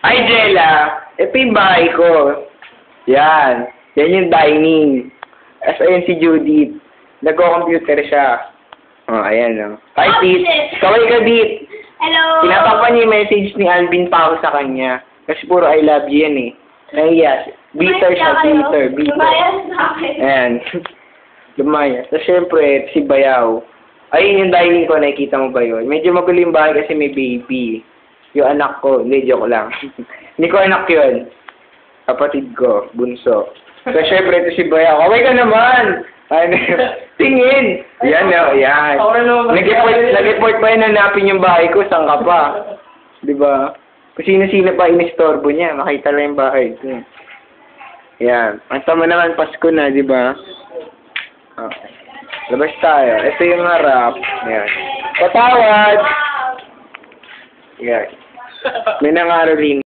Ay, Jella, ito yung bahay ko. Yan. Yan yung dining. As ayan si Judith. Nagko-computer siya. Oh, ayan o. Hi, Tit. Kaway ka, Dit. Hello! Pinapapa niya yung message ni Alvin Pao sa kanya. Kasi puro I love you yan eh. Nahiya. Bitter siya, bitter. Lumayas sa akin. Ayan. Lumayas. So, syempre, si Bayaw. Ayun yung dining ko, nakikita mo ba yun? Medyo magulo yung bahay kasi may baby. Yung anak ko, hindi, joke lang. Hindi ko anak yun. Kapatid ko, bunso. So, syempre, ito si Bayaw. Kaway ka naman! Ano, tingin! Yan o, yan. Nag-report ba yun hanapin yung bahay ko? Saan ka pa? Diba? Kung sino-sino pa inistorbo niya, makita lang yung bahay ko. Yan. Ang tama naman, Pasko na, diba? Okay. Labas tayo. Ito yung harap. Yan. Patawad! Yan. May nangaroling.